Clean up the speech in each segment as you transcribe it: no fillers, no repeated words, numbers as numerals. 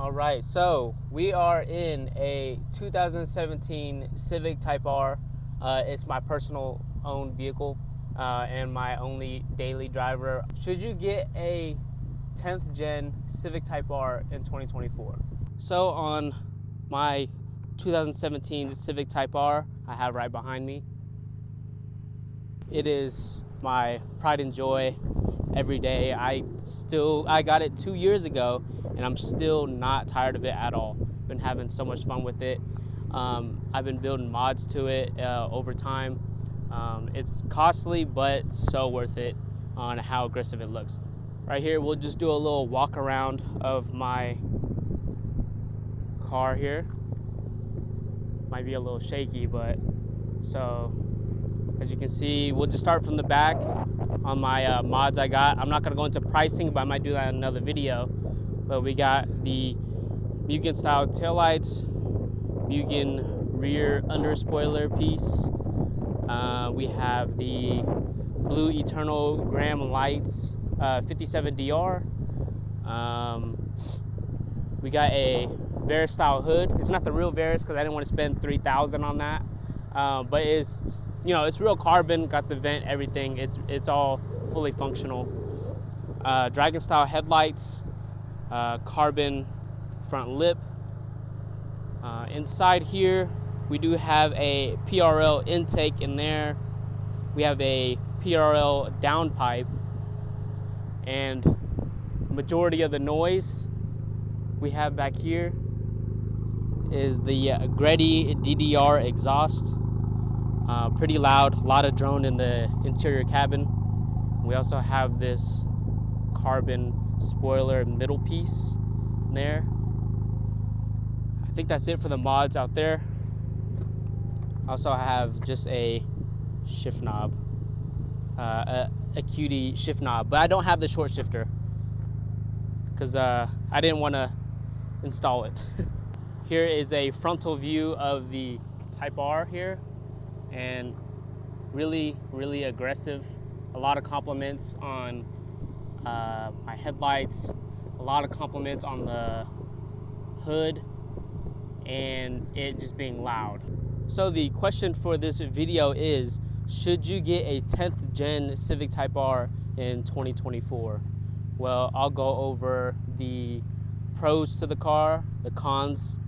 All right, so we are in a 2017 Civic Type R. It's my personal owned vehicle and my only daily driver. Should you get a 10th gen Civic Type R in 2024? So on my 2017 Civic Type R, I have right behind me, it is my pride and joy every day. I got it 2 years ago and I'm still not tired of it at all. Been having so much fun with it. I've been building mods to it over time. It's costly, but so worth it on how aggressive it looks. Right here, we'll just do a little walk around of my car here. Might be a little shaky, but so as you can see, we'll just start from the back on my mods I got. I'm not gonna go into pricing, but I might do that in another video. But we got the Mugen style taillights, Mugen rear under spoiler piece. We have the Blue Eternal Graham lights, 57DR. We got a Verus style hood. It's not the real Verus because I didn't want to spend $3,000 on that. But it's, you know, it's real carbon, got the vent, everything. It's all fully functional. Dragon style headlights, carbon front lip. Inside here, we do have a PRL intake in there. We have a PRL downpipe, and majority of the noise we have back here is the Greddy DDR exhaust. Pretty loud, a lot of drone in the interior cabin. We also have this carbon spoiler middle piece there. I think that's it for the mods out there. I also have just a shift knob, a QD shift knob, but I don't have the short shifter because I didn't want to install it. Here is a frontal view of the Type R here, and really aggressive. A lot of compliments on my headlights, a lot of compliments on the hood, and it just being loud. So the question for this video is, should you get a 10th gen Civic Type R in 2024? Well, I'll go over the pros to the car, the cons,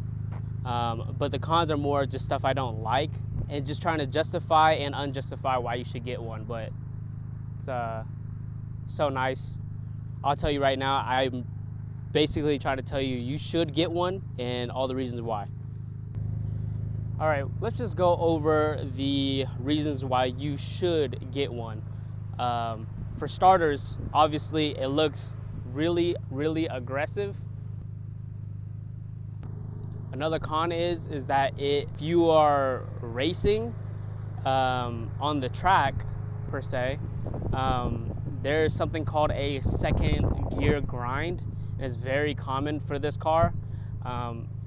but the cons are more just stuff I don't like and just trying to justify and unjustify why you should get one. But it's so nice. I'll tell you right now, I'm basically trying to tell you you should get one and all the reasons why. All right, let's just go over the reasons why you should get one. For starters, obviously it looks really aggressive. Another con is that if you are racing on the track per se, there's something called a second gear grind. And it's very common for this car.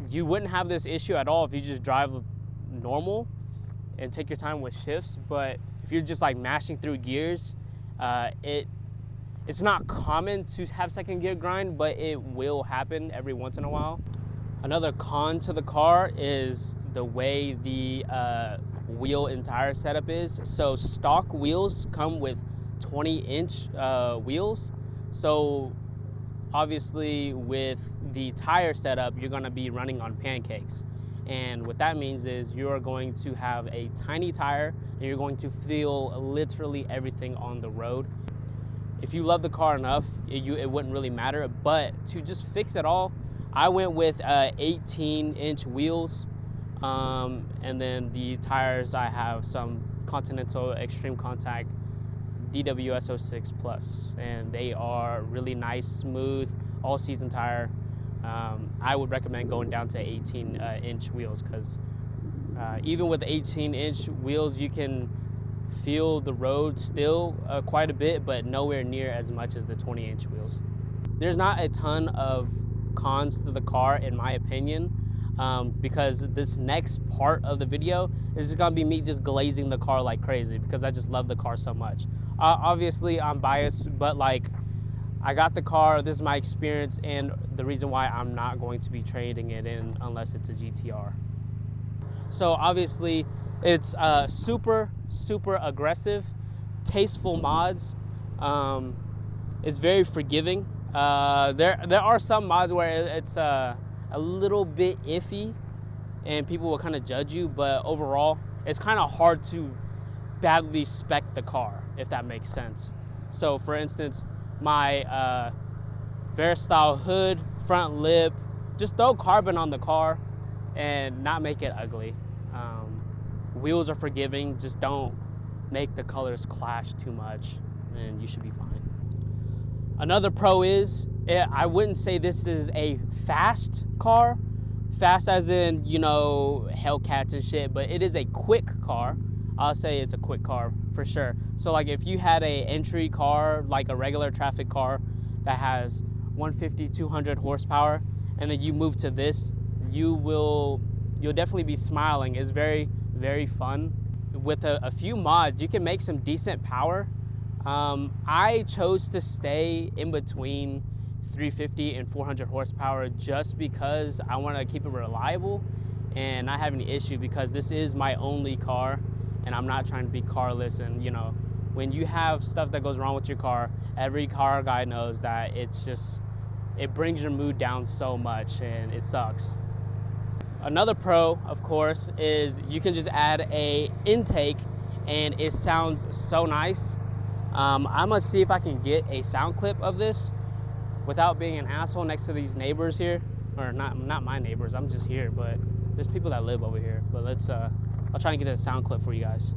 You wouldn't have this issue at all if you just drive normal and take your time with shifts, but if you're just like mashing through gears, it's not common to have second gear grind, but it will happen every once in a while. Another con to the car is the way the wheel and tire setup is. So stock wheels come with 20-inch wheels. So obviously with the tire setup, you're gonna be running on pancakes. And what that means is you're going to have a tiny tire and you're going to feel literally everything on the road. If you love the car enough, it wouldn't really matter. But to just fix it all, I went with 18-inch wheels, and then the tires, I have some Continental Extreme Contact DWS 06 Plus, and they are really nice, smooth, all-season tire. I would recommend going down to 18-inch wheels because even with 18-inch wheels, you can feel the road still quite a bit, but nowhere near as much as the 20-inch wheels. There's not a ton of cons to the car in my opinion, because this next part of the video is just gonna be me just glazing the car like crazy because I just love the car so much. Obviously I'm biased, but like I got the car, this is my experience, and the reason why I'm not going to be trading it in unless it's a GTR. So obviously, it's super aggressive, tasteful mods. It's very forgiving. There are some mods where it's a little bit iffy and people will kind of judge you, but overall, it's kind of hard to badly spec the car, if that makes sense. So for instance, my Veristyle hood, front lip, just throw carbon on the car and not make it ugly. Wheels are forgiving, just don't make the colors clash too much and you should be fine. Another pro is, I wouldn't say this is a fast car, fast as in, you know, Hellcats and shit, but it is a quick car. I'll say it's a quick car for sure. So like if you had a entry car, like a regular traffic car that has 150, 200 horsepower, and then you move to this, you'll definitely be smiling. It's very fun. With a few mods, you can make some decent power. I chose to stay in between 350 and 400 horsepower just because I want to keep it reliable and not have any issue, because this is my only car and I'm not trying to be carless. And you know, when you have stuff that goes wrong with your car, every car guy knows that it brings your mood down so much and it sucks. Another pro, of course, is you can just add a intake and it sounds so nice. I'm gonna see if I can get a sound clip of this without being an asshole next to these neighbors here. Or not my neighbors, I'm just here, but there's people that live over here. But let's, I'll try and get a sound clip for you guys.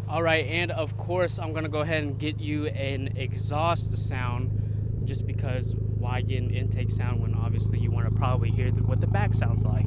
All right, and of course, I'm gonna go ahead and get you an exhaust sound, just because why get an intake sound when obviously you wanna probably hear what the back sounds like.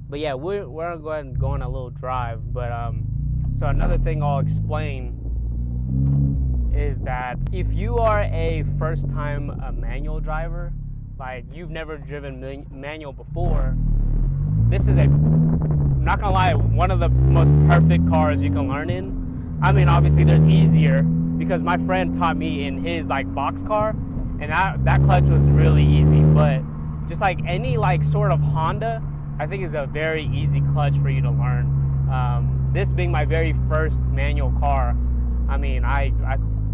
But yeah, we're gonna go ahead and go on a little drive. But so another thing I'll explain is that if you are a first-time manual driver, like you've never driven manual before, this is I'm not gonna lie, one of the most perfect cars you can learn in. I mean, obviously there's easier, because my friend taught me in his like box car, and that clutch was really easy. But just like any like sort of Honda, I think is a very easy clutch for you to learn. This being my very first manual car, I mean, I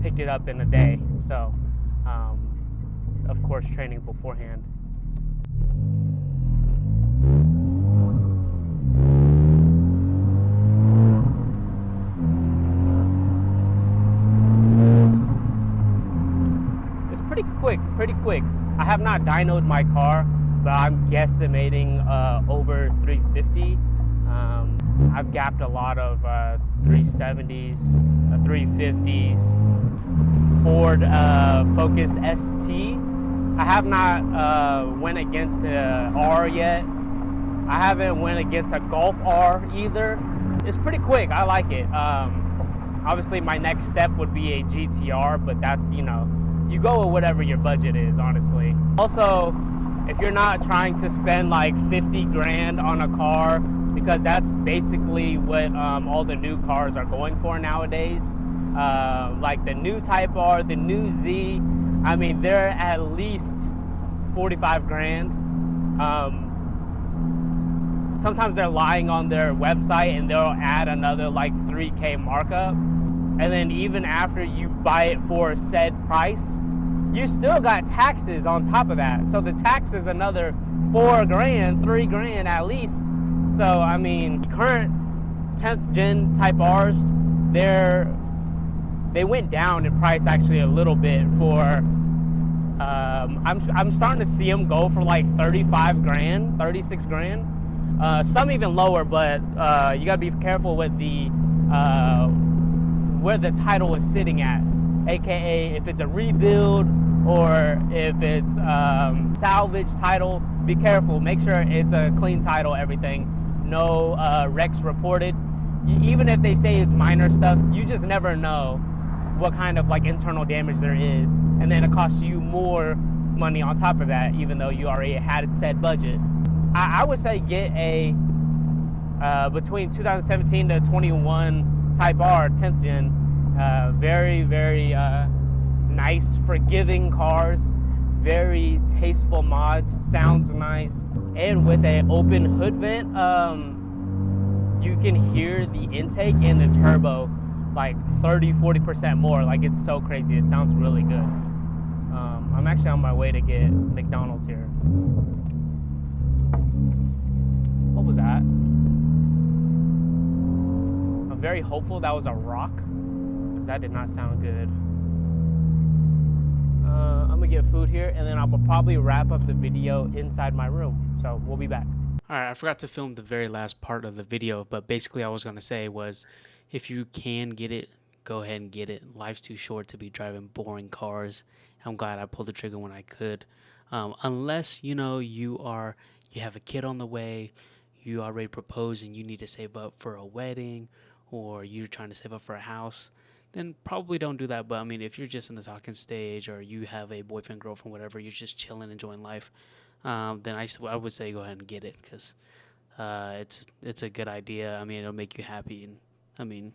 picked it up in a day. So, of course, training beforehand. It's pretty quick. I have not dynoed my car, but I'm guesstimating over 350. I've gapped a lot of 370s, 350s, Ford Focus ST. I have not went against a R yet. I haven't went against a Golf R either. It's pretty quick, I like it. Obviously my next step would be a GTR, but that's, you know, you go with whatever your budget is, honestly. Also, if you're not trying to spend like 50 grand on a car, because that's basically what all the new cars are going for nowadays. Like the new Type R, the new Z, I mean, they're at least 45 grand. Sometimes they're lying on their website and they'll add another like 3K markup. And then even after you buy it for said price, you still got taxes on top of that. So the tax is another 4 grand, 3 grand at least. So I mean, current 10th gen Type R's, they went down in price actually a little bit for. I'm starting to see them go for like 35 grand, 36 grand. Some even lower, but you gotta be careful with the where the title is sitting at, aka if it's a rebuild or if it's salvage title. Be careful. Make sure it's a clean title. Everything, no wrecks reported. Even if they say it's minor stuff, you just never know what kind of like internal damage there is, and then it costs you more money on top of that, even though you already had it set budget. I would say get a between 2017 to 21 Type R 10th gen. Very, very nice, forgiving cars, very tasteful mods, sounds nice, and with an open hood vent, you can hear the intake and the turbo like 30-40% more. Like, it's so crazy. It sounds really good. I'm actually on my way to get McDonald's here. What was that? I'm very hopeful that was a rock, because that did not sound good. I'm gonna get food here, and then I'll probably wrap up the video inside my room. So we'll be back. All right, I forgot to film the very last part of the video, but basically I was gonna say was, if you can get it, go ahead and get it. Life's too short to be driving boring cars. I'm glad I pulled the trigger when I could. Unless, you know, you have a kid on the way, you already proposed and you need to save up for a wedding, or you're trying to save up for a house, then probably don't do that. But I mean, if you're just in the talking stage, or you have a boyfriend, girlfriend, whatever, you're just chilling, enjoying life, then I would say go ahead and get it, because it's a good idea. I mean, it'll make you happy, and I mean,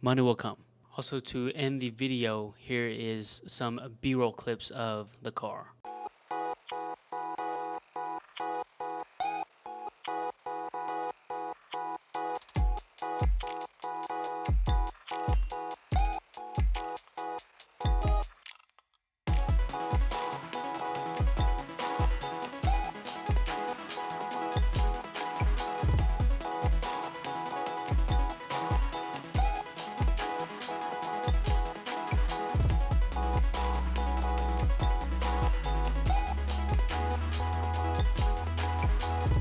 money will come. Also, to end the video, here is some B-roll clips of the car.